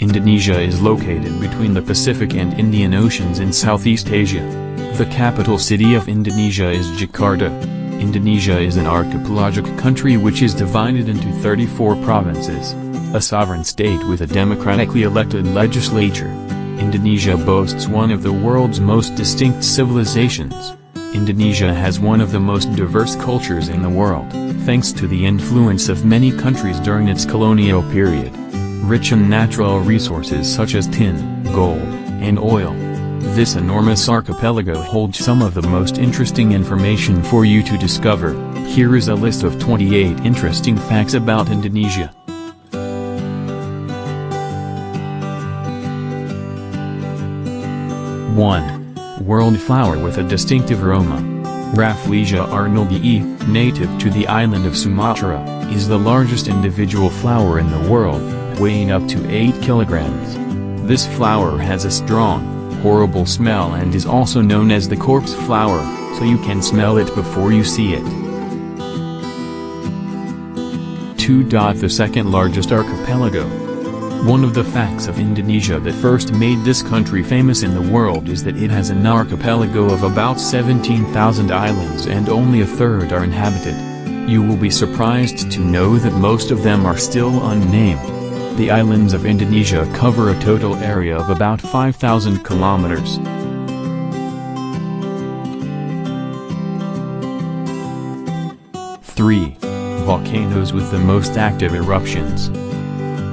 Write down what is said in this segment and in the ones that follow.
Indonesia is located between the Pacific and Indian Oceans in Southeast Asia. The capital city of Indonesia is Jakarta. Indonesia is an archipelagic country which is divided into 34 provinces. A sovereign state with a democratically elected legislature. Indonesia boasts one of the world's most distinct civilizations. Indonesia has one of the most diverse cultures in the world, thanks to the influence of many countries during its colonial period. Rich in natural resources such as tin, gold, and oil. This enormous archipelago holds some of the most interesting information for you to discover. Here is a list of 28 interesting facts about Indonesia. 1. World flower with a distinctive aroma. Rafflesia arnoldii, native to the island of Sumatra, is the largest individual flower in the world, weighing up to 8 kilograms. This flower has a strong, horrible smell and is also known as the corpse flower, so you can smell it before you see it. 2. The second largest archipelago. One of the facts of Indonesia that first made this country famous in the world is that it has an archipelago of about 17,000 islands and only a third are inhabited. You will be surprised to know that most of them are still unnamed. The islands of Indonesia cover a total area of about 5,000 kilometers. 3. Volcanoes with the most active eruptions.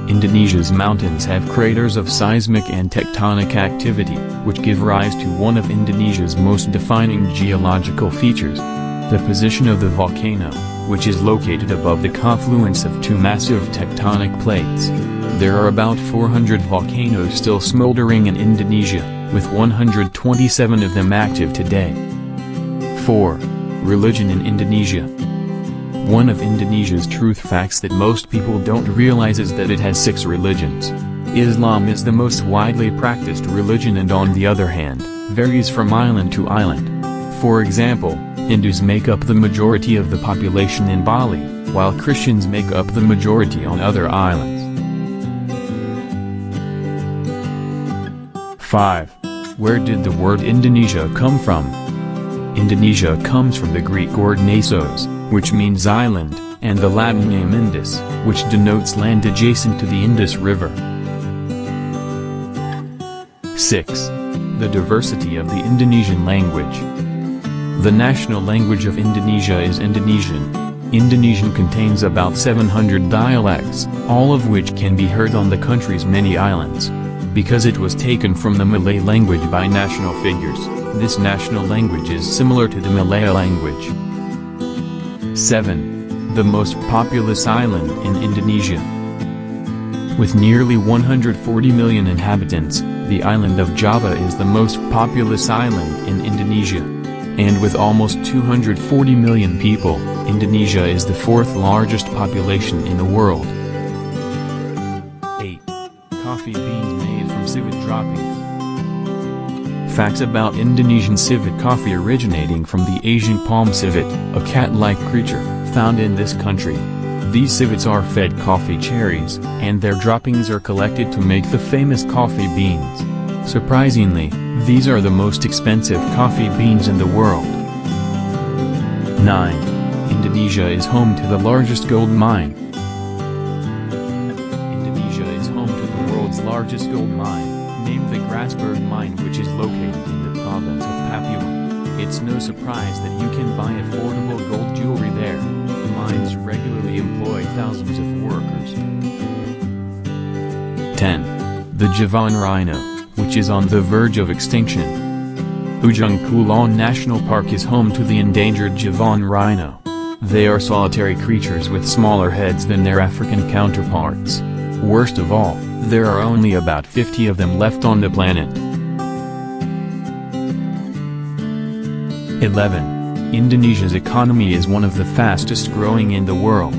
Indonesia's mountains have craters of seismic and tectonic activity, which give rise to one of Indonesia's most defining geological features. The position of the volcano, which is located above the confluence of two massive tectonic plates. There are about 400 volcanoes still smoldering in Indonesia, with 127 of them active today. 4. Religion in Indonesia. One of Indonesia's truth facts that most people don't realize is that it has 6 religions. Islam is the most widely practiced religion and on the other hand, varies from island to island. For example, Hindus make up the majority of the population in Bali, while Christians make up the majority on other islands. 5. Where did the word Indonesia come from? Indonesia comes from the Greek word nasos, which means island, and the Latin name Indus, which denotes land adjacent to the Indus River. 6. The diversity of the Indonesian language. The national language of Indonesia is Indonesian. Indonesian contains about 700 dialects, all of which can be heard on the country's many islands. Because it was taken from the Malay language by national figures, this national language is similar to the Malay language. 7. The most populous island in Indonesia. With nearly 140 million inhabitants, the island of Java is the most populous island in Indonesia. And with almost 240 million people, Indonesia is the 4th largest population in the world. 8. Coffee beans made from civet droppings. Facts about Indonesian civet coffee originating from the Asian palm civet, a cat-like creature, found in this country. These civets are fed coffee cherries, and their droppings are collected to make the famous coffee beans. Surprisingly, these are the most expensive coffee beans in the world. 9. Indonesia is home to the largest gold mine. Indonesia is home to the world's largest gold mine, named the Grasberg Mine, which is located in the province of Papua. It's no surprise that you can buy affordable gold jewelry there. The mines regularly employ thousands of workers. 10. The Javan rhino, which is on the verge of extinction. Ujung Kulon National Park is home to the endangered Javan rhino. They are solitary creatures with smaller heads than their African counterparts. Worst of all, there are only about 50 of them left on the planet. 11. Indonesia's economy is one of the fastest growing in the world.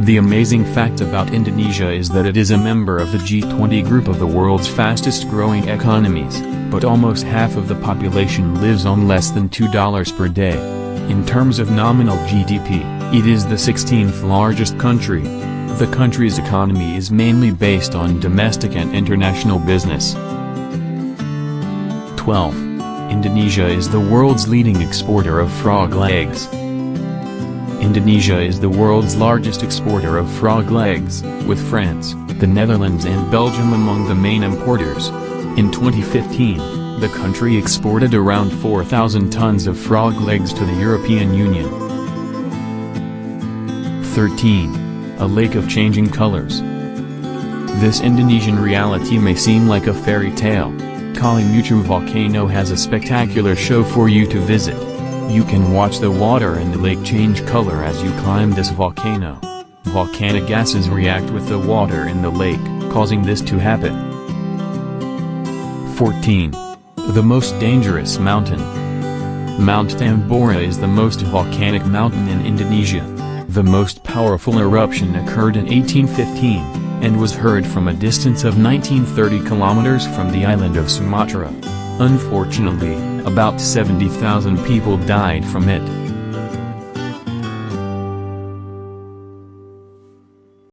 The amazing fact about Indonesia is that it is a member of the G20 group of the world's fastest growing economies, but almost half of the population lives on less than $2 per day. In terms of nominal GDP, it is the 16th largest country. The country's economy is mainly based on domestic and international business. 12. Indonesia is the world's leading exporter of frog legs. Indonesia is the world's largest exporter of frog legs, with France, the Netherlands and Belgium among the main importers. In 2015, the country exported around 4,000 tons of frog legs to the European Union. 13. A lake of changing colors. This Indonesian reality may seem like a fairy tale. Kalimutu volcano has a spectacular show for you to visit. You can watch the water in the lake change color as you climb this volcano. Volcanic gases react with the water in the lake, causing this to happen. 14. The most dangerous mountain. Mount Tambora is the most volcanic mountain in Indonesia. The most powerful eruption occurred in 1815, and was heard from a distance of 1930 kilometers from the island of Sumatra. Unfortunately, about 70,000 people died from it.